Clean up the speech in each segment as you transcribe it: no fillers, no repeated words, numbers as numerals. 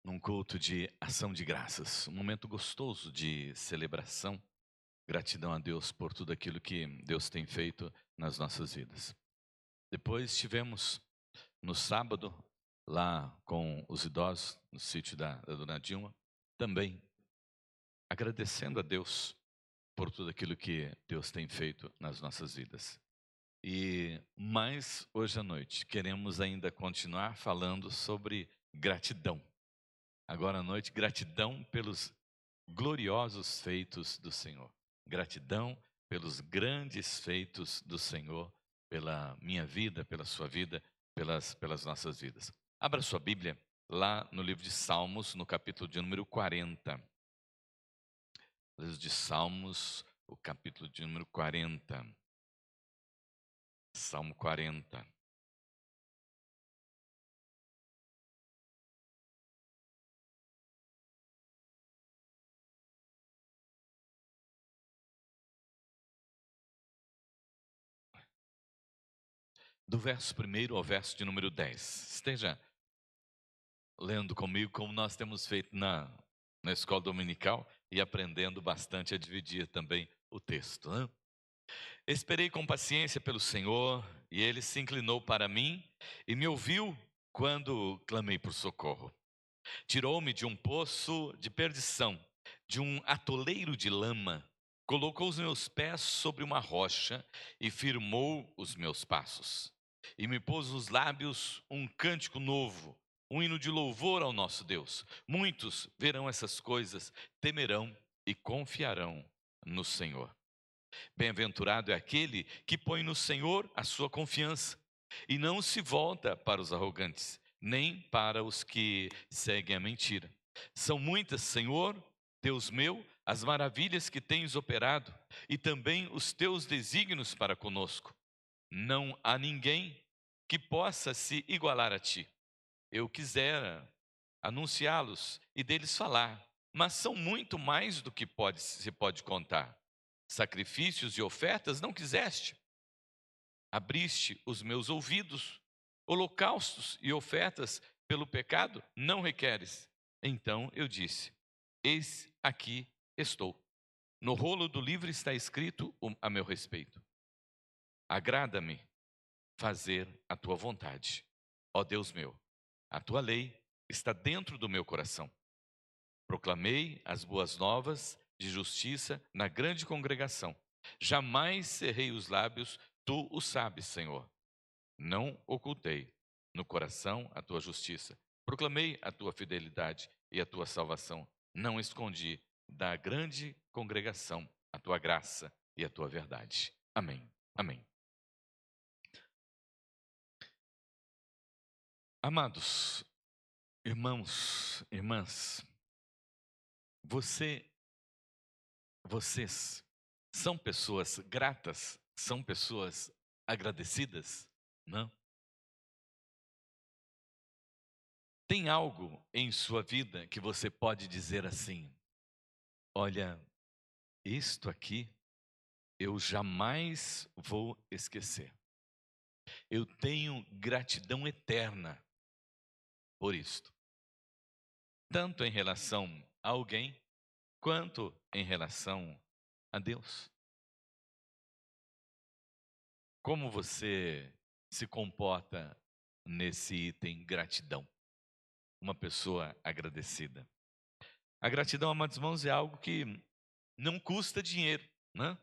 Num culto de ação de graças, um momento gostoso de celebração, gratidão a Deus por tudo aquilo que Deus tem feito nas nossas vidas. Depois tivemos no sábado, lá com os idosos, no sítio da dona Dilma, também agradecendo a Deus por tudo aquilo que Deus tem feito nas nossas vidas. E mais hoje à noite, queremos ainda continuar falando sobre gratidão. Agora à noite, gratidão pelos gloriosos feitos do Senhor. Gratidão pelos grandes feitos do Senhor, pela minha vida, pela sua vida, pelas nossas vidas. Abra sua Bíblia lá no livro de Salmos, no capítulo de número 40. Livro de Salmos, o capítulo de número 40. Salmo 40. Do verso 1 ao verso de número 10. Esteja lendo comigo, como nós temos feito na escola dominical e aprendendo bastante a dividir também o texto, né? Esperei com paciência pelo Senhor, e ele se inclinou para mim e me ouviu quando clamei por socorro. Tirou-me de um poço de perdição, de um atoleiro de lama, colocou os meus pés sobre uma rocha e firmou os meus passos. E me pôs nos lábios um cântico novo, um hino de louvor ao nosso Deus. Muitos verão essas coisas, temerão e confiarão no Senhor. Bem-aventurado é aquele que põe no Senhor a sua confiança e não se volta para os arrogantes, nem para os que seguem a mentira. São muitas, Senhor, Deus meu, as maravilhas que tens operado e também os teus desígnios para conosco. Não há ninguém que possa se igualar a ti. Eu quisera anunciá-los e deles falar, mas são muito mais do que se pode contar. Sacrifícios e ofertas não quiseste, abriste os meus ouvidos. Holocaustos e ofertas pelo pecado não requeres. Então eu disse: Eis aqui estou. No rolo do livro está escrito a meu respeito. Agrada-me fazer a tua vontade, ó Deus meu. A tua lei está dentro do meu coração. Proclamei as boas novas de justiça na grande congregação. Jamais cerrei os lábios, tu o sabes, Senhor. Não ocultei no coração a tua justiça. Proclamei a tua fidelidade e a tua salvação. Não escondi da grande congregação a tua graça e a tua verdade. Amém. Amém. Amados irmãos, irmãs, você vocês são pessoas gratas? São pessoas agradecidas? Não? Tem algo em sua vida que você pode dizer assim: olha, isto aqui eu jamais vou esquecer. Eu tenho gratidão eterna por isto, tanto em relação a alguém quanto em relação a Deus. Como você se comporta nesse item gratidão? Uma pessoa agradecida. A gratidão, amados irmãos, é algo que não custa dinheiro, né?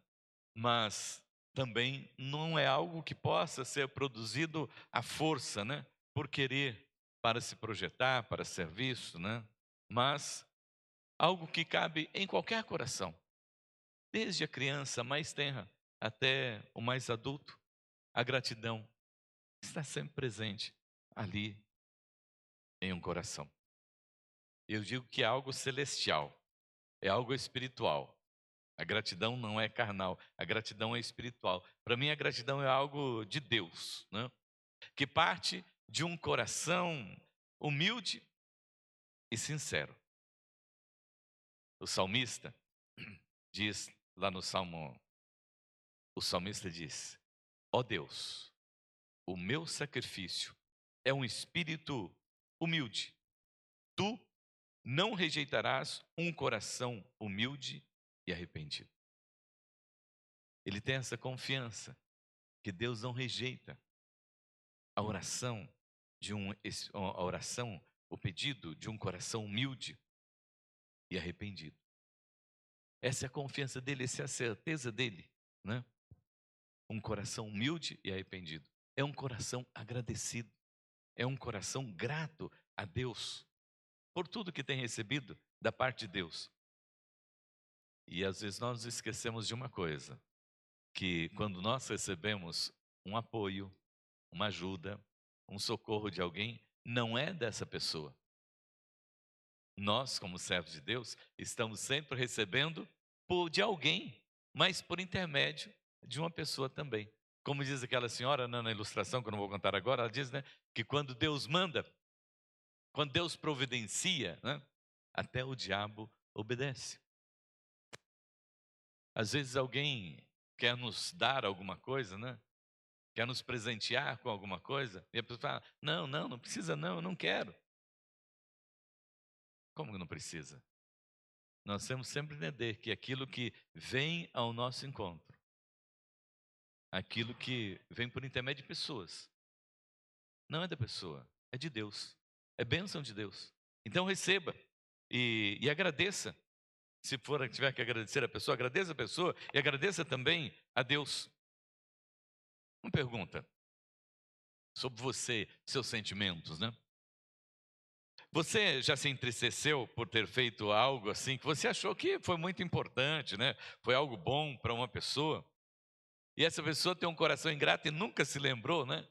Mas também não é algo que possa ser produzido à força, né? Por querer, para se projetar, para ser visto, né? Mas algo que cabe em qualquer coração, desde a criança mais tenra até o mais adulto. A gratidão está sempre presente ali em um coração. Eu digo que é algo celestial, é algo espiritual. A gratidão não é carnal, a gratidão é espiritual. Para mim, a gratidão é algo de Deus, né? Que parte de um coração humilde e sincero. O salmista diz lá no Salmo, o salmista diz: ó Deus, o meu sacrifício é um espírito humilde. Tu não rejeitarás um coração humilde e arrependido. Ele tem essa confiança que Deus não rejeita a oração o pedido de um coração humilde e arrependido. Essa é a confiança dele, essa é a certeza dele, né? Um coração humilde e arrependido. É um coração agradecido. É um coração grato a Deus por tudo que tem recebido da parte de Deus. E às vezes nós esquecemos de uma coisa, que quando nós recebemos um apoio, uma ajuda, um socorro de alguém, não é dessa pessoa. Nós, como servos de Deus, estamos sempre recebendo de alguém, mas por intermédio de uma pessoa também. Como diz aquela senhora, né, na ilustração, que eu não vou contar agora, ela diz, né, que quando Deus manda, quando Deus providencia, né, até o diabo obedece. Às vezes alguém quer nos dar alguma coisa, né? Quer nos presentear com alguma coisa, e a pessoa fala, não precisa não, eu não quero. Como que não precisa? Nós temos sempre que entender que aquilo que vem ao nosso encontro, aquilo que vem por intermédio de pessoas, não é da pessoa, é de Deus, é bênção de Deus. Então receba e agradeça. Se tiver que agradecer a pessoa, agradeça a pessoa e agradeça também a Deus. Uma pergunta sobre você, seus sentimentos, né? Você já se entristeceu por ter feito algo assim que você achou que foi muito importante, né? Foi algo bom para uma pessoa. E essa pessoa tem um coração ingrato e nunca se lembrou, né?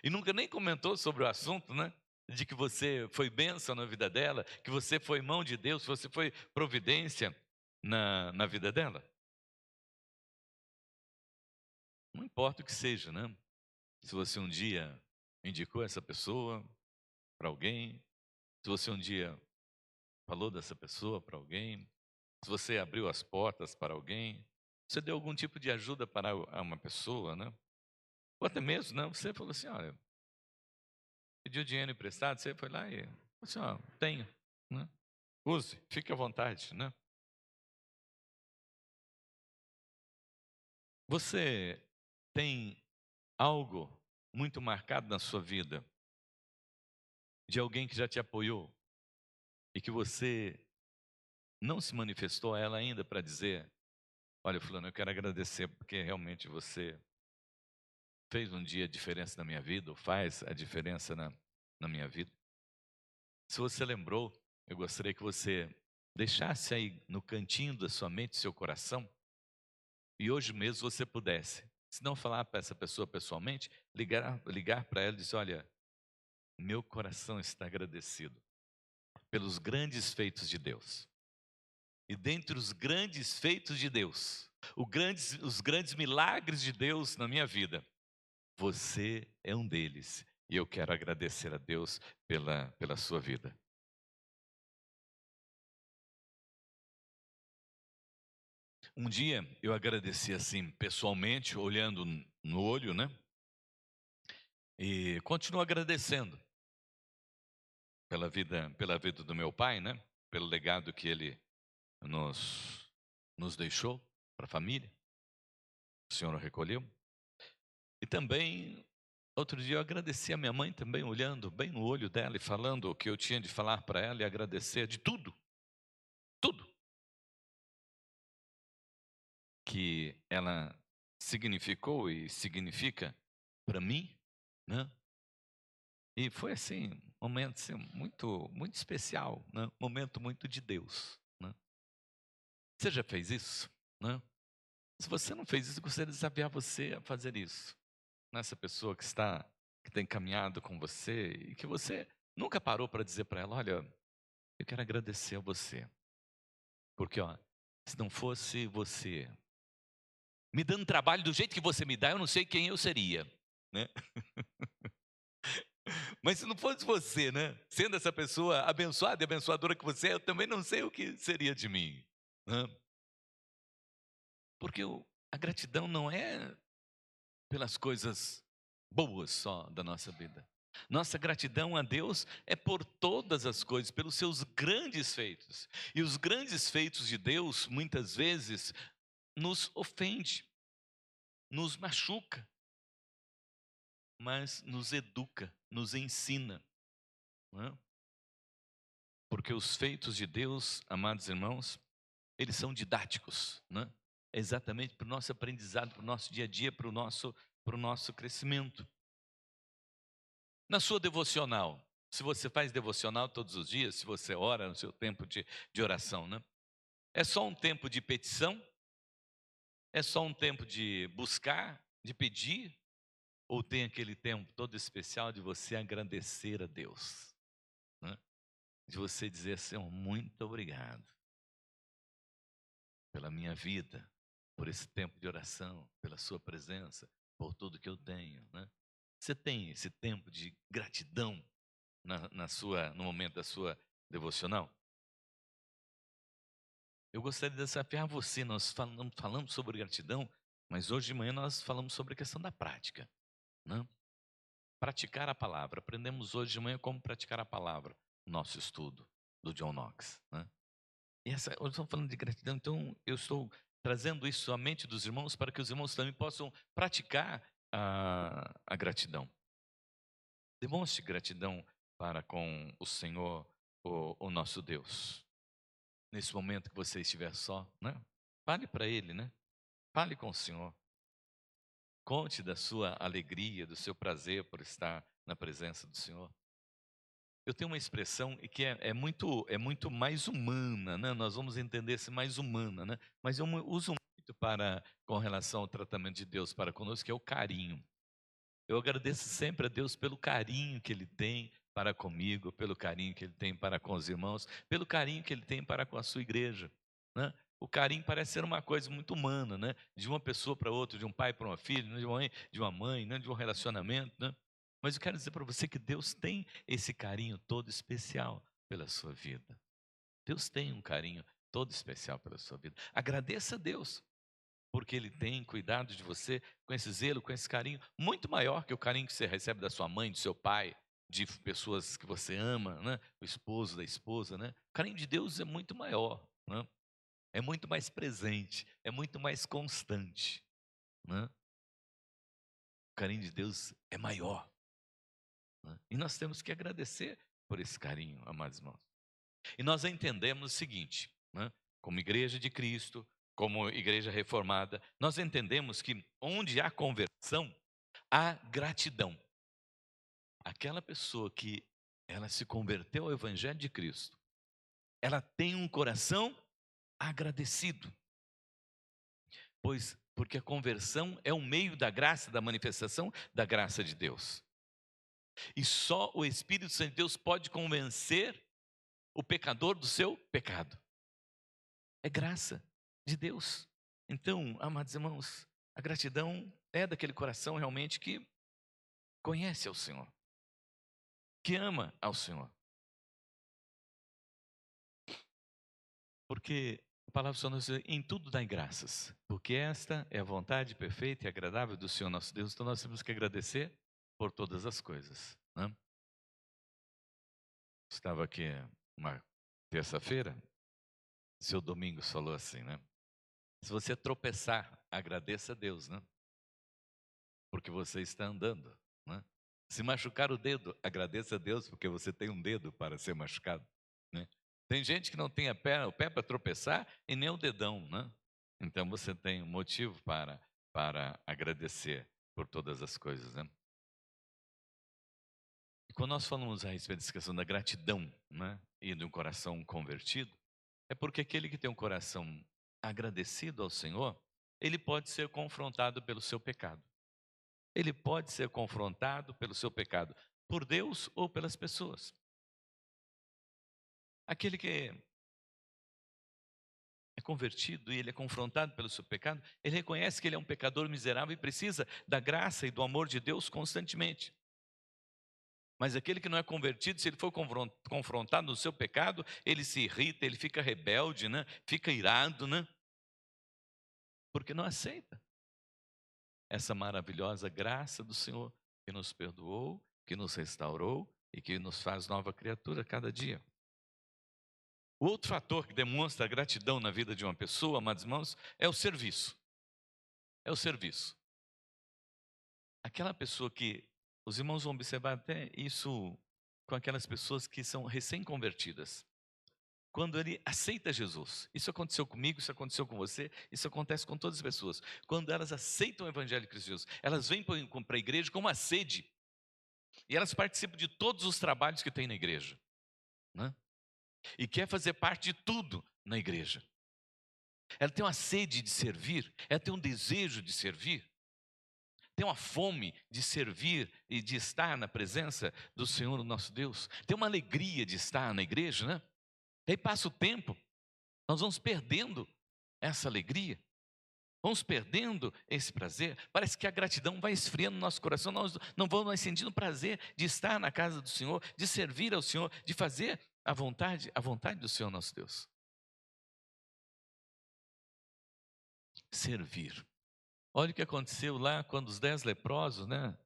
E nunca nem comentou sobre o assunto, né? De que você foi bênção na vida dela, que você foi mão de Deus, que você foi providência na vida dela. Não importa o que seja, né? Se você um dia indicou essa pessoa para alguém, se você um dia falou dessa pessoa para alguém, se você abriu as portas para alguém, você deu algum tipo de ajuda para uma pessoa, né? Ou até mesmo, né? Você falou assim, olha, pediu dinheiro emprestado, você foi lá e falou assim, ó, tenho, né? Use, fique à vontade, né? Você tem algo muito marcado na sua vida de alguém que já te apoiou e que você não se manifestou a ela ainda para dizer, olha, fulano, eu quero agradecer porque realmente você fez um dia a diferença na minha vida, ou faz a diferença na minha vida. Se você lembrou, eu gostaria que você deixasse aí no cantinho da sua mente, seu coração, e hoje mesmo você pudesse, se não falar para essa pessoa pessoalmente, ligar para ela e dizer, olha, meu coração está agradecido pelos grandes feitos de Deus. E dentre os grandes feitos de Deus, os grandes milagres de Deus na minha vida, você é um deles. E eu quero agradecer a Deus pela sua vida. Um dia eu agradeci assim, pessoalmente, olhando no olho, né? E continuo agradecendo pela vida do meu pai, né? Pelo legado que ele nos deixou para a família. O Senhor o recolheu. E também, outro dia eu agradeci a minha mãe também, olhando bem no olho dela e falando o que eu tinha de falar para ela e agradecer de tudo, tudo que ela significou e significa para mim, né? E foi assim, um momento assim, muito especial, né? Um momento muito de Deus, né? Você já fez isso, né? Se você não fez isso, eu gostaria de desafiar você a fazer isso. Nessa pessoa que tem caminhado com você e que você nunca parou para dizer para ela, olha, eu quero agradecer a você, porque ó, se não fosse você me dando trabalho do jeito que você me dá, eu não sei quem eu seria, né? Mas se não fosse você, né? Sendo essa pessoa abençoada e abençoadora que você é, eu também não sei o que seria de mim, né? Porque a gratidão não é pelas coisas boas só da nossa vida. Nossa gratidão a Deus é por todas as coisas, pelos seus grandes feitos. E os grandes feitos de Deus, muitas vezes, nos ofende, nos machuca, mas nos educa, nos ensina, não é? Porque os feitos de Deus, amados irmãos, eles são didáticos, né? É exatamente para o nosso aprendizado, para o nosso dia a dia, para o nosso crescimento. Na sua devocional, se você faz devocional todos os dias, se você ora no seu tempo de oração, né? É só um tempo de petição? É só um tempo de buscar, de pedir? Ou tem aquele tempo todo especial de você agradecer a Deus, né? De você dizer assim: "Oh, muito obrigado pela minha vida, por esse tempo de oração, pela sua presença, por tudo que eu tenho", né? Você tem esse tempo de gratidão no momento da sua devocional? Eu gostaria de desafiar você. Nós falamos sobre gratidão, mas hoje de manhã nós falamos sobre a questão da prática, né? Praticar a palavra. Aprendemos hoje de manhã como praticar a palavra, nosso estudo do John Knox, né? Hoje estamos falando de gratidão, então eu estou trazendo isso à mente dos irmãos para que os irmãos também possam praticar a gratidão. Demonstre gratidão para com o Senhor, o nosso Deus. Nesse momento que você estiver só, né? Fale para Ele, né? Fale com o Senhor. Conte da sua alegria, do seu prazer por estar na presença do Senhor. Eu tenho uma expressão e que é muito mais humana, né? Nós vamos entender se mais humana, né? Mas eu uso muito com relação ao tratamento de Deus para conosco, que é o carinho. Eu agradeço sempre a Deus pelo carinho que Ele tem para comigo, pelo carinho que Ele tem para com os irmãos, pelo carinho que Ele tem para com a sua igreja, né? O carinho parece ser uma coisa muito humana, né? De uma pessoa para outra, de um pai para uma filha, né? De uma mãe, né? De um relacionamento, né? Mas eu quero dizer para você que Deus tem esse carinho todo especial pela sua vida. Deus tem um carinho todo especial pela sua vida. Agradeça a Deus, porque Ele tem cuidado de você com esse zelo, com esse carinho, muito maior que o carinho que você recebe da sua mãe, do seu pai, de pessoas que você ama, né? O esposo da esposa, né? O carinho de Deus é muito maior, né? É muito mais presente, é muito mais constante, né? O carinho de Deus é maior, né? E nós temos que agradecer por esse carinho, amados irmãos. E nós entendemos o seguinte, né? Como igreja de Cristo, como igreja reformada, nós entendemos que onde há conversão, há gratidão. Aquela pessoa que ela se converteu ao Evangelho de Cristo, ela tem um coração agradecido, porque a conversão é um meio da graça, da manifestação da graça de Deus. E só o Espírito Santo de Deus pode convencer o pecador do seu pecado. É graça de Deus. Então, amados irmãos, a gratidão é daquele coração realmente que conhece ao Senhor, que ama ao Senhor. Porque a palavra do Senhor nos diz: em tudo dai graças, porque esta é a vontade perfeita e agradável do Senhor nosso Deus. Então nós temos que agradecer por todas as coisas, né? Estava aqui uma terça-feira, seu Domingos falou assim, né? Se você tropeçar, agradeça a Deus, né? Porque você está andando, né? Se machucar o dedo, agradeça a Deus, porque você tem um dedo para ser machucado, né? Tem gente que não tem o pé para tropeçar e nem o dedão, né? Então você tem um motivo para agradecer por todas as coisas, né? E quando nós falamos a respeito dessa questão da gratidão, né, e de um coração convertido, é porque aquele que tem um coração agradecido ao Senhor, ele pode ser confrontado pelo seu pecado. Ele pode ser confrontado pelo seu pecado, por Deus ou pelas pessoas. Aquele que é convertido e ele é confrontado pelo seu pecado, ele reconhece que ele é um pecador miserável e precisa da graça e do amor de Deus constantemente. Mas aquele que não é convertido, se ele for confrontado no seu pecado, ele se irrita, ele fica rebelde, né? Fica irado, né? Porque não aceita essa maravilhosa graça do Senhor que nos perdoou que nos restaurou e que nos faz nova criatura a cada dia. O outro fator que demonstra gratidão na vida de uma pessoa, amados irmãos, é o serviço. É o serviço. Aquela pessoa que, os irmãos vão observar até isso com aquelas pessoas que são recém-convertidas. Quando ele aceita Jesus, isso aconteceu comigo, isso aconteceu com você, isso acontece com todas as pessoas. Quando elas aceitam o Evangelho de Cristo Jesus, elas vêm para a igreja com uma sede, e elas participam de todos os trabalhos que tem na igreja, né? E quer fazer parte de tudo na igreja. Ela tem uma sede de servir, ela tem um desejo de servir, tem uma fome de servir e de estar na presença do Senhor, o nosso Deus. Tem uma alegria de estar na igreja, né? Aí passa o tempo, nós vamos perdendo essa alegria, vamos perdendo esse prazer. Parece que a gratidão vai esfriando no nosso coração, nós não vamos mais sentindo prazer de estar na casa do Senhor, de servir ao Senhor, de fazer a vontade do Senhor nosso Deus. Servir. Olha o que aconteceu lá quando os 10 leprosos, né?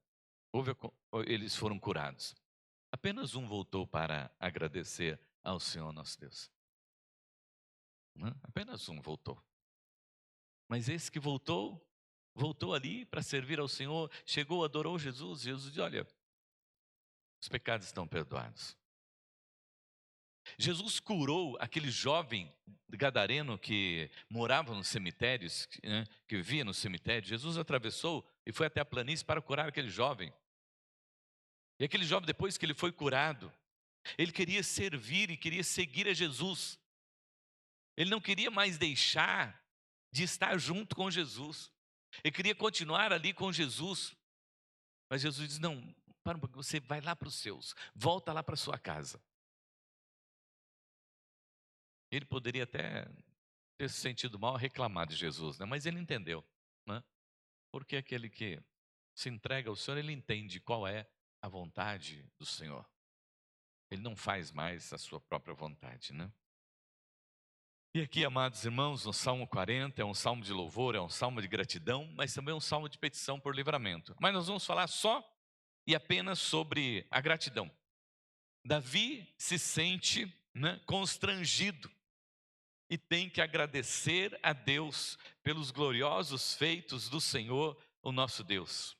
Eles foram curados. Apenas um voltou para agradecer ao Senhor nosso Deus. Apenas um voltou. Mas esse que voltou ali para servir ao Senhor, chegou, adorou Jesus. Jesus disse: olha, os pecados estão perdoados. Jesus curou aquele jovem gadareno que morava nos cemitérios, né, que vivia no cemitério. Jesus atravessou e foi até a planície para curar aquele jovem. E aquele jovem, depois que ele foi curado, ele queria servir e queria seguir a Jesus. Ele não queria mais deixar de estar junto com Jesus. Ele queria continuar ali com Jesus. Mas Jesus diz: não, para um pouquinho, você vai lá para os seus, volta lá para a sua casa. Ele poderia até ter se sentido mal, reclamar de Jesus, né? Mas ele entendeu, né? Porque aquele que se entrega ao Senhor, ele entende qual é a vontade do Senhor. Ele não faz mais a sua própria vontade, né? E aqui, amados irmãos, no Salmo 40, é um salmo de louvor, é um salmo de gratidão, mas também é um salmo de petição por livramento. Mas nós vamos falar só e apenas sobre a gratidão. Davi se sente, né, constrangido e tem que agradecer a Deus pelos gloriosos feitos do Senhor, o nosso Deus.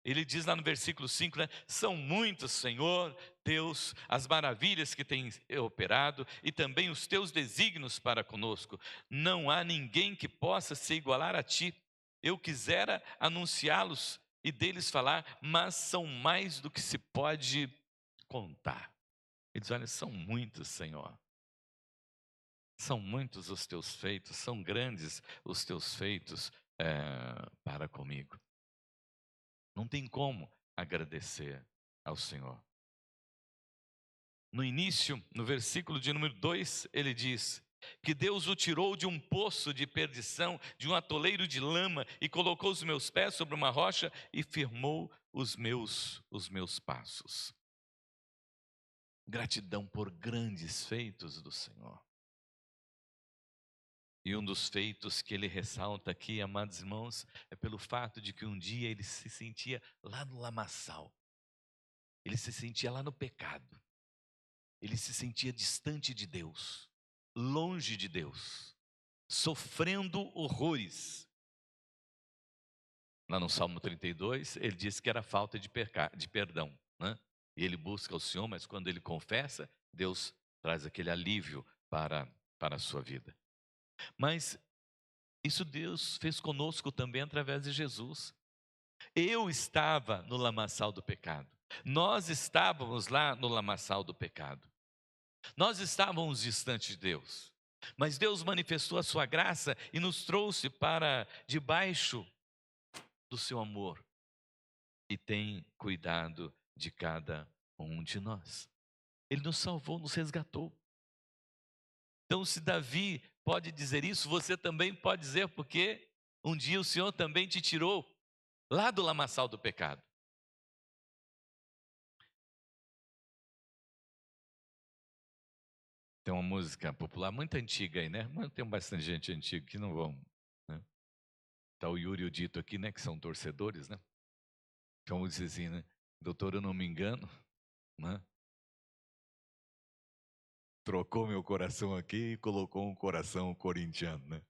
Ele diz lá no versículo 5, né, são muitos, Senhor, Deus, as maravilhas que tens operado e também os teus desígnios para conosco. Não há ninguém que possa se igualar a ti. Eu quisera anunciá-los e deles falar, mas são mais do que se pode contar. Ele diz: olha, são muitos, Senhor. São muitos os teus feitos, são grandes os teus feitos para comigo. Não tem como agradecer ao Senhor. No início, no versículo de número 2, ele diz que Deus o tirou de um poço de perdição, de um atoleiro de lama, e colocou os meus pés sobre uma rocha e firmou os meus passos. Gratidão por grandes feitos do Senhor. E um dos feitos que ele ressalta aqui, amados irmãos, é pelo fato de que um dia ele se sentia lá no lamaçal. Ele se sentia lá no pecado. Ele se sentia distante de Deus, longe de Deus, sofrendo horrores. Lá no Salmo 32, ele diz que era falta de perdão, né? E ele busca o Senhor, mas quando ele confessa, Deus traz aquele alívio para a sua vida. Mas isso Deus fez conosco também através de Jesus. Eu estava no lamaçal do pecado. Nós estávamos lá no lamaçal do pecado. Nós estávamos distantes de Deus. Mas Deus manifestou a sua graça e nos trouxe para debaixo do seu amor. E tem cuidado de cada um de nós. Ele nos salvou, nos resgatou. Então, se Davi pode dizer isso, você também pode dizer, porque um dia o Senhor também te tirou lá do lamaçal do pecado. Tem uma música popular muito antiga aí, né? Mas tem bastante gente antiga que não vão, né? Tá o Yuri e o Dito aqui, né? Que são torcedores, né? Então diz assim, né? Doutor, eu não me engano, né? Trocou meu coração aqui e colocou um coração corintiano, né?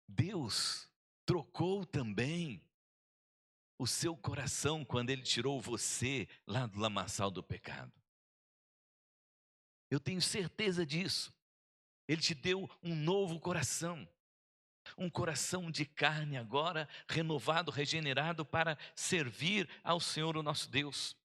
Deus trocou também o seu coração quando Ele tirou você lá do lamaçal do pecado. Eu tenho certeza disso. Ele te deu um novo coração, um coração de carne agora, renovado, regenerado para servir ao Senhor, o nosso Deus.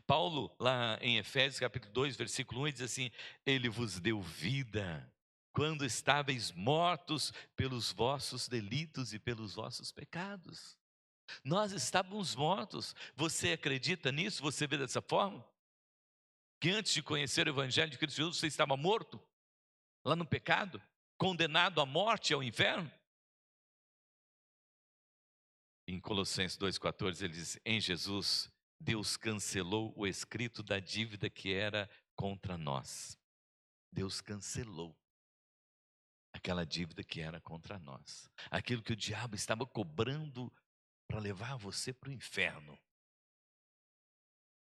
Paulo, lá em Efésios capítulo 2, versículo 1, ele diz assim: Ele vos deu vida, quando estáveis mortos pelos vossos delitos e pelos vossos pecados. Nós estávamos mortos. Você acredita nisso? Você vê dessa forma? Que antes de conhecer o Evangelho de Cristo Jesus, você estava morto, lá no pecado, condenado à morte e ao inferno? Em Colossenses 2,14 ele diz: Em Jesus, Deus cancelou o escrito da dívida que era contra nós. Deus cancelou aquela dívida que era contra nós. Aquilo que o diabo estava cobrando para levar você para o inferno.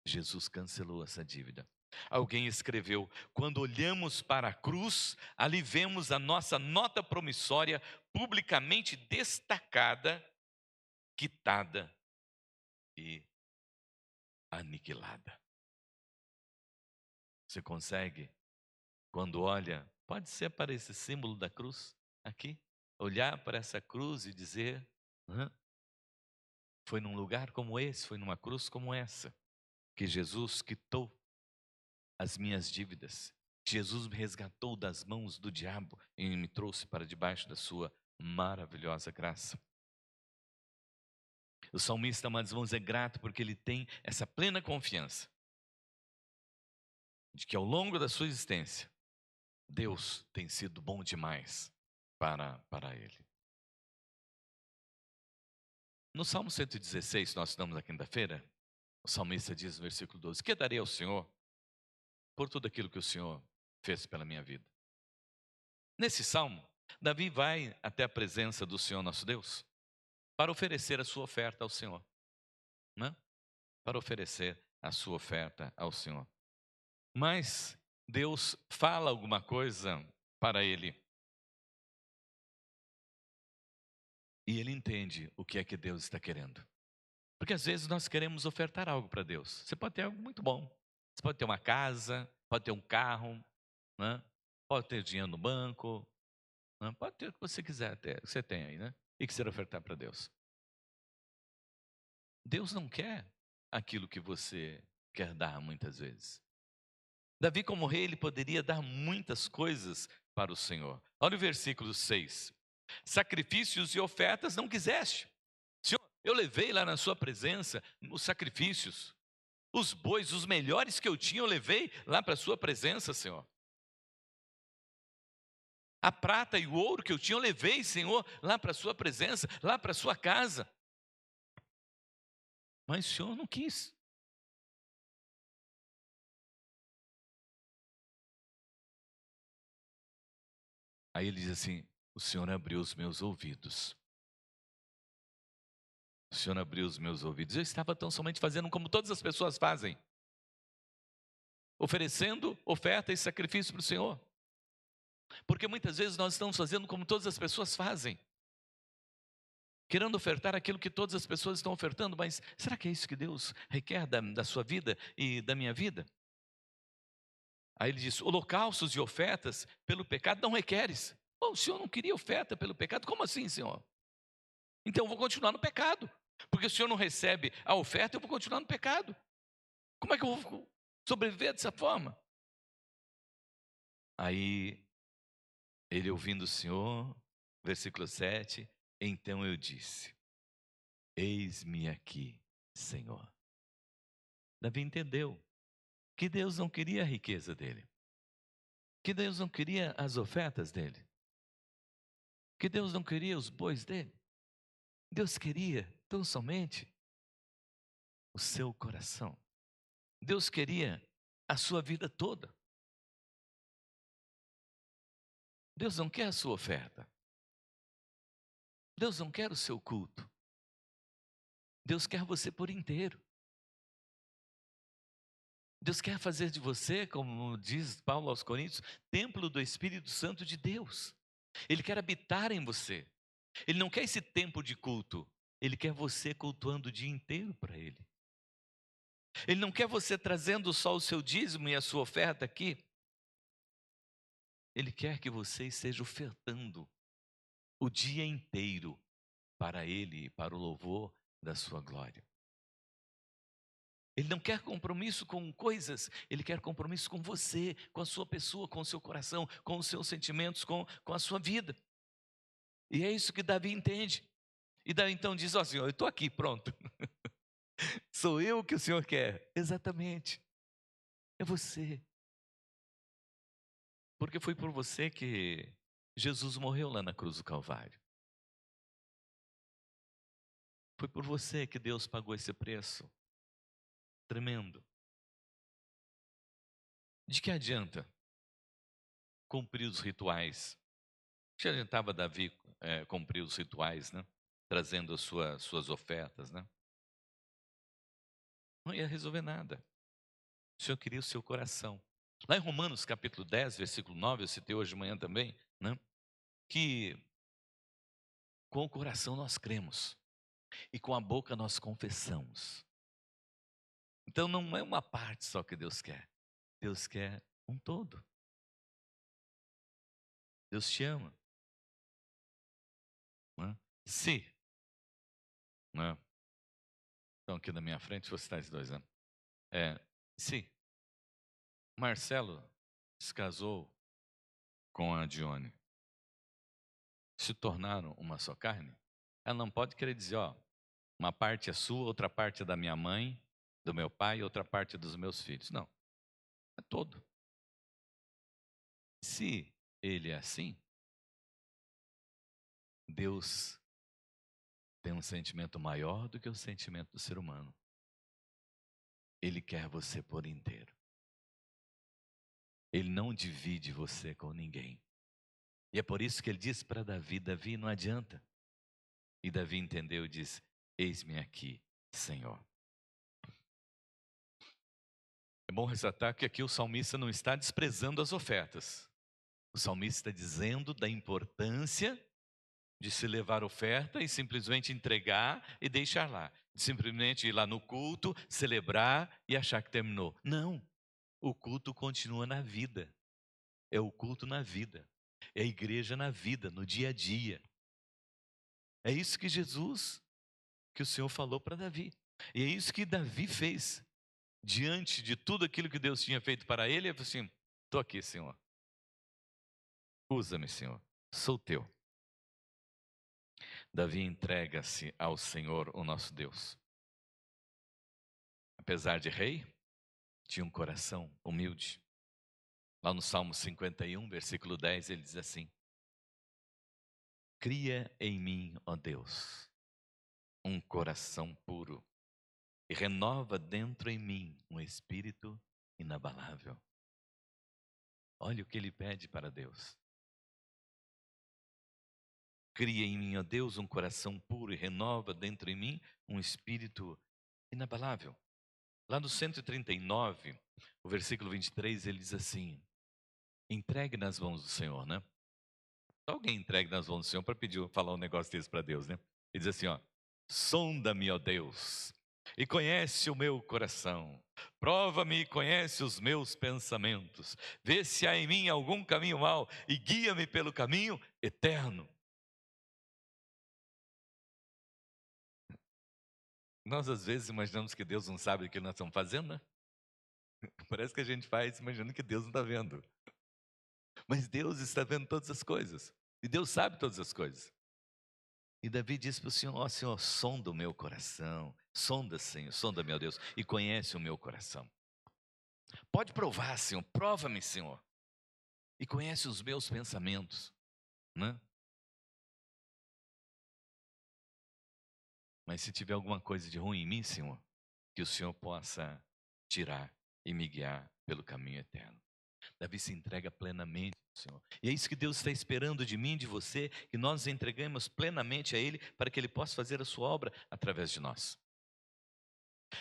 Jesus cancelou essa dívida. Alguém escreveu: quando olhamos para a cruz, ali vemos a nossa nota promissória publicamente destacada, quitada e aniquilada. Você consegue, quando olha, pode ser para esse símbolo da cruz aqui, olhar para essa cruz e dizer: "Hã? Foi num lugar como esse, foi numa cruz como essa, que Jesus quitou as minhas dívidas. Jesus me resgatou das mãos do diabo e me trouxe para debaixo da sua maravilhosa graça." O salmista, amados irmãos, é grato porque ele tem essa plena confiança de que ao longo da sua existência, Deus tem sido bom demais para ele. No Salmo 116, nós estamos na quinta-feira, o salmista diz no versículo 12: que darei ao Senhor por tudo aquilo que o Senhor fez pela minha vida? Nesse salmo, Davi vai até a presença do Senhor nosso Deus para oferecer a sua oferta ao Senhor, né? Para oferecer a sua oferta ao Senhor. Mas Deus fala alguma coisa para ele. E ele entende o que é que Deus está querendo. Porque às vezes nós queremos ofertar algo para Deus. Você pode ter algo muito bom. Você pode ter uma casa, pode ter um carro, né? Pode ter dinheiro no banco, né? Pode ter o que você quiser ter, você tem aí, né? E quiser ofertar para Deus. Deus não quer aquilo que você quer dar muitas vezes. Davi, como rei, ele poderia dar muitas coisas para o Senhor. Olha o versículo 6. Sacrifícios e ofertas não quiseste. Senhor, eu levei lá na sua presença os sacrifícios, os bois, os melhores que eu tinha, eu levei lá para a sua presença, Senhor. A prata e o ouro que eu tinha, eu levei, Senhor, lá para a sua presença, lá para a sua casa. Mas o Senhor não quis. Aí ele diz assim: o Senhor abriu os meus ouvidos. O Senhor abriu os meus ouvidos. Eu estava tão somente fazendo como todas as pessoas fazem, oferecendo oferta e sacrifício para o Senhor. Porque muitas vezes nós estamos fazendo como todas as pessoas fazem, querendo ofertar aquilo que todas as pessoas estão ofertando, mas será que é isso que Deus requer da sua vida e da minha vida? Aí ele diz: holocaustos e ofertas pelo pecado não requeres. Bom, o Senhor não queria oferta pelo pecado? Como assim, Senhor? Então eu vou continuar no pecado, porque o Senhor não recebe a oferta, eu vou continuar no pecado. Como é que eu vou sobreviver dessa forma? Aí, ele ouvindo o Senhor, versículo 7, então eu disse: eis-me aqui, Senhor. Davi entendeu que Deus não queria a riqueza dele, que Deus não queria as ofertas dele, que Deus não queria os bois dele. Deus queria tão somente o seu coração. Deus queria a sua vida toda. Deus não quer a sua oferta. Deus não quer o seu culto. Deus quer você por inteiro. Deus quer fazer de você, como diz Paulo aos Coríntios, templo do Espírito Santo de Deus. Ele quer habitar em você. Ele não quer esse tempo de culto. Ele quer você cultuando o dia inteiro para Ele. Ele não quer você trazendo só o seu dízimo e a sua oferta aqui. Ele quer que você esteja ofertando o dia inteiro para Ele, para o louvor da sua glória. Ele não quer compromisso com coisas, Ele quer compromisso com você, com a sua pessoa, com o seu coração, com os seus sentimentos, com a sua vida. E é isso que Davi entende. E Davi então diz: ó Senhor, eu estou aqui, pronto. Sou eu que o Senhor quer. Exatamente. É você. Porque foi por você que Jesus morreu lá na cruz do Calvário. Foi por você que Deus pagou esse preço tremendo. De que adianta cumprir os rituais? Que adiantava Davi cumprir os rituais, né? Trazendo as suas ofertas, né? Não ia resolver nada. O Senhor queria o seu coração. Lá em Romanos capítulo 10, versículo 9, eu citei hoje de manhã também, né? Que com o coração nós cremos e com a boca nós confessamos. Então não é uma parte só que Deus quer. Deus quer um todo. Deus te ama. Né? Se, né? Então aqui na minha frente, vou citar esses dois, né? Se Marcelo se casou com a Dione, se tornaram uma só carne, ela não pode querer dizer, ó, uma parte é sua, outra parte é da minha mãe, do meu pai e outra parte é dos meus filhos. Não, é todo. Se ele é assim, Deus tem um sentimento maior do que o sentimento do ser humano. Ele quer você por inteiro. Ele não divide você com ninguém. E é por isso que ele disse para Davi: Davi, não adianta. E Davi entendeu e disse: eis-me aqui, Senhor. É bom ressaltar que aqui o salmista não está desprezando as ofertas. O salmista está dizendo da importância de se levar oferta e simplesmente entregar e deixar lá. De simplesmente ir lá no culto, celebrar e achar que terminou. Não, o culto continua na vida. É o culto na vida. É a igreja na vida, no dia a dia. É isso que que o Senhor falou para Davi. E é isso que Davi fez. Diante de tudo aquilo que Deus tinha feito para ele, ele falou assim: estou aqui, Senhor. Usa-me, Senhor. Sou teu. Davi entrega-se ao Senhor, o nosso Deus. Apesar de rei, tinha um coração humilde. Lá no Salmo 51, versículo 10, ele diz assim: cria em mim, ó Deus, um coração puro e renova dentro em mim um espírito inabalável. Olha o que ele pede para Deus. Cria em mim, ó Deus, um coração puro e renova dentro em mim um espírito inabalável. Lá no 139, o versículo 23, ele diz assim: entregue nas mãos do Senhor, né? Alguém entregue nas mãos do Senhor para pedir, falar um negócio desse para Deus, né? Ele diz assim, ó: sonda-me, ó Deus, e conhece o meu coração. Prova-me e conhece os meus pensamentos. Vê se há em mim algum caminho mau e guia-me pelo caminho eterno. Nós às vezes imaginamos que Deus não sabe o que nós estamos fazendo, né? Parece que a gente faz imaginando que Deus não está vendo. Mas Deus está vendo todas as coisas. E Deus sabe todas as coisas. E Davi disse para o Senhor: ó Senhor, sonda o meu coração. Sonda, Senhor, sonda, meu Deus, e conhece o meu coração. Pode provar, Senhor, prova-me, Senhor. E conhece os meus pensamentos, né? Mas se tiver alguma coisa de ruim em mim, Senhor, que o Senhor possa tirar e me guiar pelo caminho eterno. Davi se entrega plenamente ao Senhor. E é isso que Deus está esperando de mim, de você, que nós entregamos plenamente a Ele, para que Ele possa fazer a sua obra através de nós.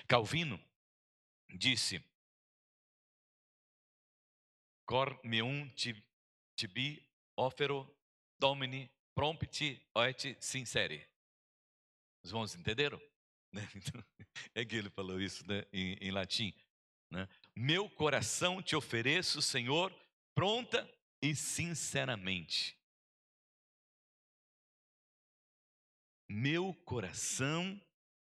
Calvino disse cor meum tibi offero domini prompti oet sincere. Os irmãos entenderam? Né? Então, é que ele falou isso, né, em latim, né? Meu coração te ofereço, Senhor, pronta e sinceramente. Meu coração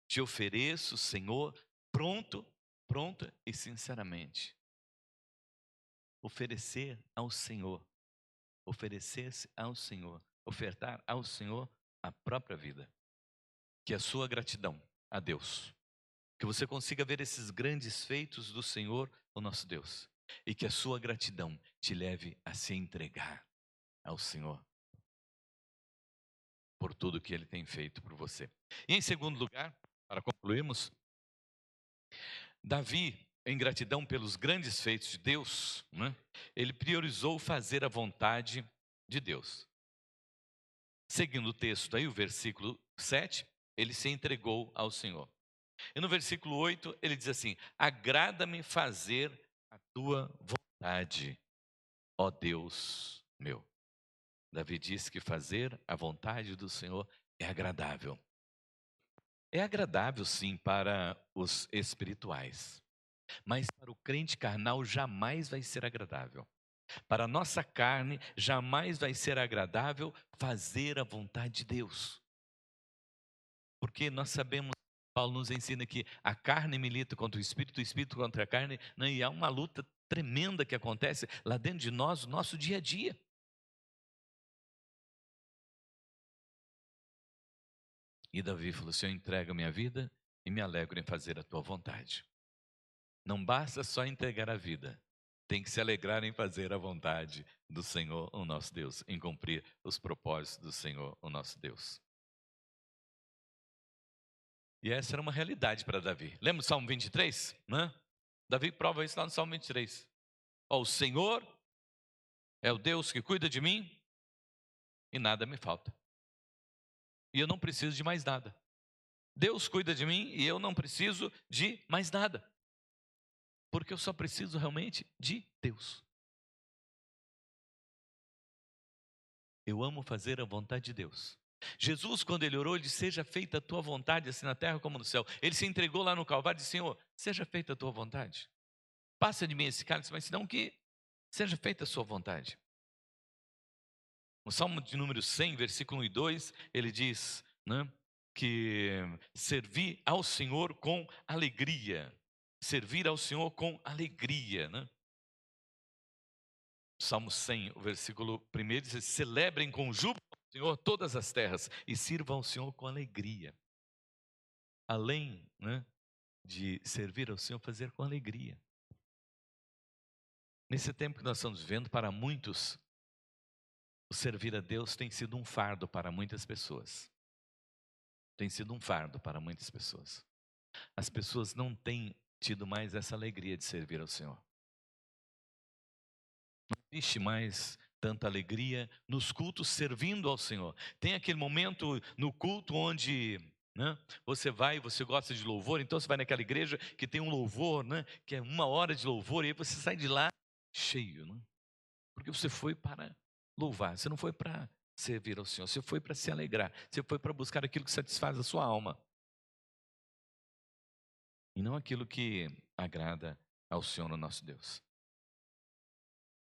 te ofereço, Senhor, pronta e sinceramente. Oferecer ao Senhor, oferecer-se ao Senhor, ofertar ao Senhor a própria vida. Que a sua gratidão a Deus, que você consiga ver esses grandes feitos do Senhor, o nosso Deus, e que a sua gratidão te leve a se entregar ao Senhor por tudo que Ele tem feito por você. E em segundo lugar, para concluirmos, Davi, em gratidão pelos grandes feitos de Deus, né, ele priorizou fazer a vontade de Deus. Seguindo o texto aí, o versículo 7, ele se entregou ao Senhor. E no versículo 8, ele diz assim: agrada-me fazer a tua vontade, ó Deus meu. Davi disse que fazer a vontade do Senhor é agradável. É agradável, sim, para os espirituais, mas para o crente carnal jamais vai ser agradável. Para a nossa carne, jamais vai ser agradável fazer a vontade de Deus. Porque nós sabemos, Paulo nos ensina que a carne milita contra o espírito contra a carne, né? E há uma luta tremenda que acontece lá dentro de nós, no nosso dia a dia. E Davi falou: Senhor, entrega a minha vida e me alegro em fazer a tua vontade. Não basta só entregar a vida, tem que se alegrar em fazer a vontade do Senhor, o nosso Deus, em cumprir os propósitos do Senhor, o nosso Deus. E essa era uma realidade para Davi. Lembra do Salmo 23? Né? Davi prova isso lá no Salmo 23. Ó, o Senhor é o Deus que cuida de mim e nada me falta. E eu não preciso de mais nada. Deus cuida de mim e eu não preciso de mais nada. Porque eu só preciso realmente de Deus. Eu amo fazer a vontade de Deus. Jesus, quando ele orou, ele disse: seja feita a tua vontade, assim na terra como no céu. Ele se entregou lá no Calvário e disse: Senhor, seja feita a tua vontade. Passa de mim esse cálice, mas senão que seja feita a sua vontade. No Salmo de número 100, versículo 1 e 2, ele diz, né, que servir ao Senhor com alegria. Servir ao Senhor com alegria, né? Salmo 100, o versículo 1 diz: celebrem com júbilo ao Senhor todas as terras e sirvam ao Senhor com alegria. Além, né, de servir ao Senhor, fazer com alegria. Nesse tempo que nós estamos vivendo, para muitos, o servir a Deus tem sido um fardo para muitas pessoas. Tem sido um fardo para muitas pessoas. As pessoas não têm tido mais essa alegria de servir ao Senhor. Não existe mais tanta alegria nos cultos servindo ao Senhor. Tem aquele momento no culto onde, né, você vai, você gosta de louvor, então você vai naquela igreja que tem um louvor, né, que é 1 hora de louvor, e aí você sai de lá cheio, né, porque você foi para louvar, você não foi para servir ao Senhor, você foi para se alegrar, você foi para buscar aquilo que satisfaz a sua alma. E não aquilo que agrada ao Senhor, o nosso Deus.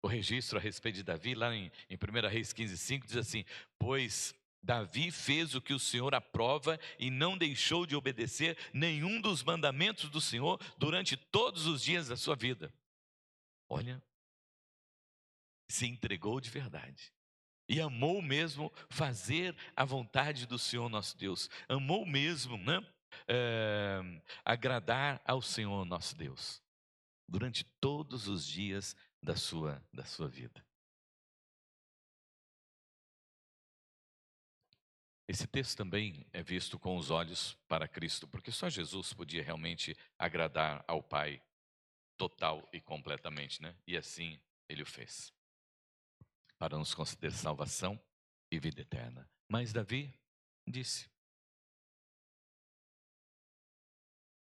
O registro a respeito de Davi, lá em 1 Reis 15:5, diz assim: pois Davi fez o que o Senhor aprova e não deixou de obedecer nenhum dos mandamentos do Senhor durante todos os dias da sua vida. Olha, se entregou de verdade. E amou mesmo fazer a vontade do Senhor nosso Deus. Amou mesmo, né? Agradar ao Senhor nosso Deus. Durante todos os dias da sua vida. Esse texto também é visto com os olhos para Cristo, porque só Jesus podia realmente agradar ao Pai total e completamente, né? E assim ele o fez, para nos conceder salvação e vida eterna. Mas Davi disse: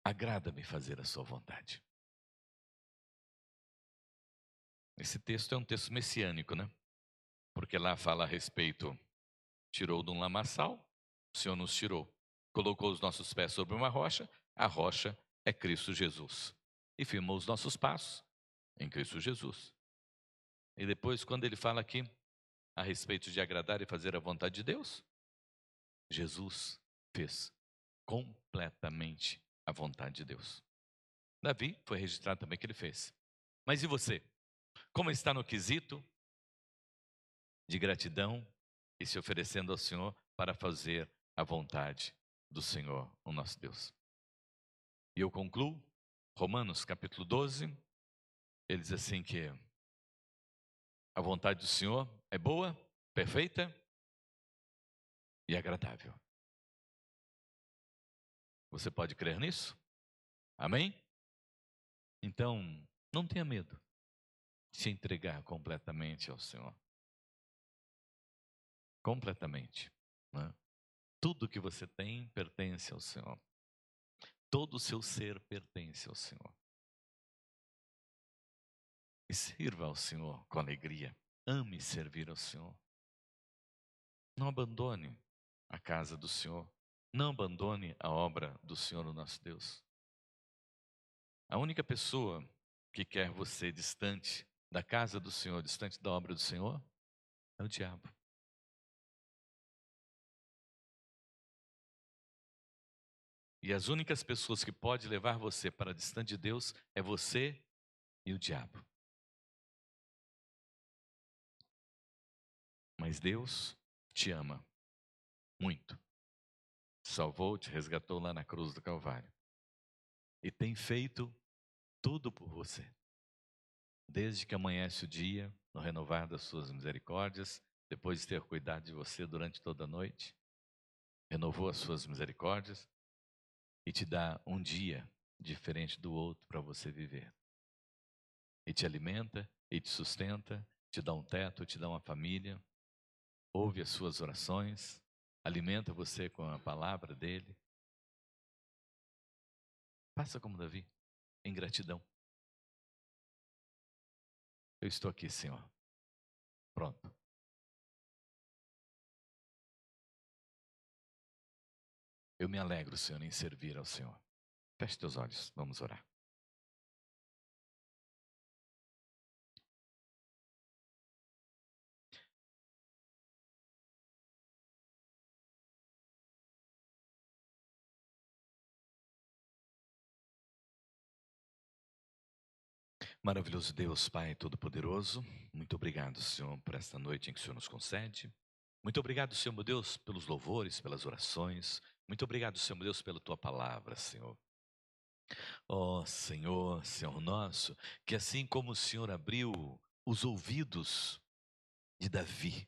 agrada-me fazer a sua vontade. Esse texto é um texto messiânico, né? Porque lá fala a respeito, tirou de um lamaçal, o Senhor nos tirou. Colocou os nossos pés sobre uma rocha, a rocha é Cristo Jesus. E firmou os nossos passos em Cristo Jesus. E depois, quando ele fala aqui a respeito de agradar e fazer a vontade de Deus, Jesus fez completamente a vontade de Deus. Davi foi registrado também que ele fez. Mas e você? Como está no quesito de gratidão e se oferecendo ao Senhor para fazer a vontade do Senhor, o nosso Deus? E eu concluo, Romanos capítulo 12, ele diz assim que a vontade do Senhor é boa, perfeita e agradável. Você pode crer nisso? Amém? Então, não tenha medo de se entregar completamente ao Senhor. Completamente. Né? Tudo que você tem pertence ao Senhor. Todo o seu ser pertence ao Senhor. E sirva ao Senhor com alegria. Ame servir ao Senhor. Não abandone a casa do Senhor. Não abandone a obra do Senhor, o nosso Deus. A única pessoa que quer você distante da casa do Senhor, distante da obra do Senhor, é o diabo. E as únicas pessoas que podem levar você para distante de Deus é você e o diabo. Mas Deus te ama muito. Salvou, te resgatou lá na cruz do Calvário. E tem feito tudo por você. Desde que amanhece o dia, no renovar das suas misericórdias, depois de ter cuidado de você durante toda a noite, renovou as suas misericórdias e te dá um dia diferente do outro para você viver. E te alimenta, e te sustenta, te dá um teto, te dá uma família, ouve as suas orações, alimenta você com a palavra dele. Faça como Davi, em gratidão. Eu estou aqui, Senhor. Pronto. Eu me alegro, Senhor, em servir ao Senhor. Feche teus olhos, vamos orar. Maravilhoso Deus, Pai Todo-Poderoso, muito obrigado, Senhor, por esta noite em que o Senhor nos concede. Muito obrigado, Senhor, meu Deus, pelos louvores, pelas orações. Muito obrigado, Senhor, meu Deus, pela Tua palavra, Senhor. Ó Senhor, Senhor nosso, que assim como o Senhor abriu os ouvidos de Davi,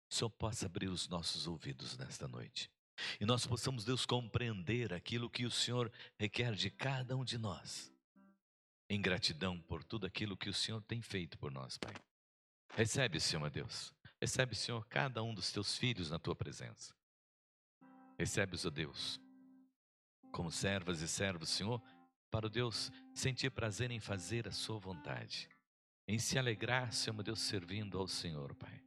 o Senhor possa abrir os nossos ouvidos nesta noite. E nós possamos, Deus, compreender aquilo que o Senhor requer de cada um de nós. Em gratidão por tudo aquilo que o Senhor tem feito por nós, Pai. Recebe, Senhor, meu Deus. Recebe, Senhor, cada um dos teus filhos na tua presença. Recebe-os, ó Deus, como servas e servos, Senhor, para o Deus sentir prazer em fazer a sua vontade. Em se alegrar, Senhor, meu Deus, servindo ao Senhor, Pai.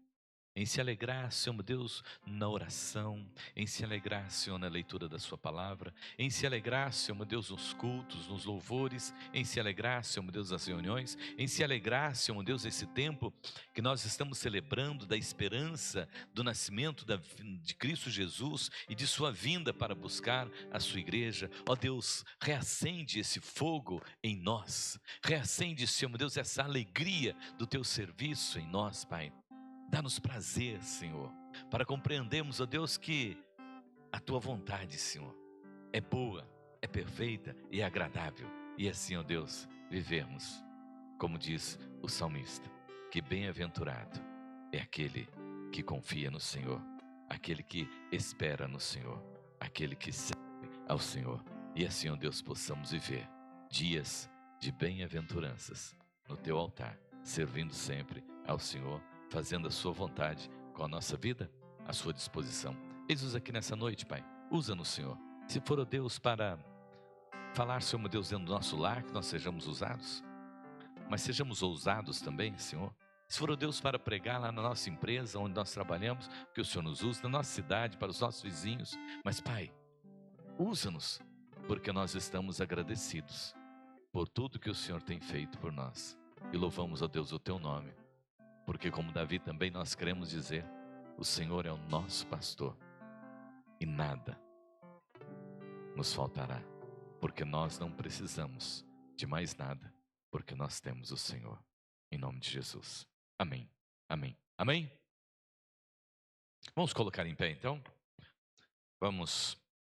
Em se alegrar, Senhor meu Deus, na oração, em se alegrar, Senhor, na leitura da sua palavra, em se alegrar, Senhor meu Deus, nos cultos, nos louvores, em se alegrar, Senhor meu Deus, nas reuniões, em se alegrar, Senhor meu Deus, esse tempo que nós estamos celebrando da esperança do nascimento de Cristo Jesus e de sua vinda para buscar a sua igreja. Ó Deus, reacende esse fogo em nós, reacende, Senhor meu Deus, essa alegria do teu serviço em nós, Pai. Dá-nos prazer, Senhor, para compreendermos, ó Deus, que a Tua vontade, Senhor, é boa, é perfeita e é agradável. E assim, ó Deus, vivermos, como diz o salmista, que bem-aventurado é aquele que confia no Senhor, aquele que espera no Senhor, aquele que serve ao Senhor. E assim, ó Deus, possamos viver dias de bem-aventuranças no Teu altar, servindo sempre ao Senhor, fazendo a sua vontade com a nossa vida à sua disposição. Eis-nos aqui nessa noite, Pai. Usa-nos, Senhor. Se for, ó Deus, para falar, Senhor, meu Deus, dentro do nosso lar, que nós sejamos usados. mas sejamos ousados também, Senhor. Se for o Deus para pregar lá na nossa empresa, onde nós trabalhamos, que o Senhor nos use, na nossa cidade, para os nossos vizinhos. Mas, Pai, usa-nos, porque nós estamos agradecidos por tudo que o Senhor tem feito por nós. E louvamos, ó Deus, o Teu nome, porque como Davi também nós queremos dizer, o Senhor é o nosso pastor e nada nos faltará, porque nós não precisamos de mais nada, porque nós temos o Senhor. Em nome de Jesus. Amém. Amém. Amém. Vamos colocar em pé então? Vamos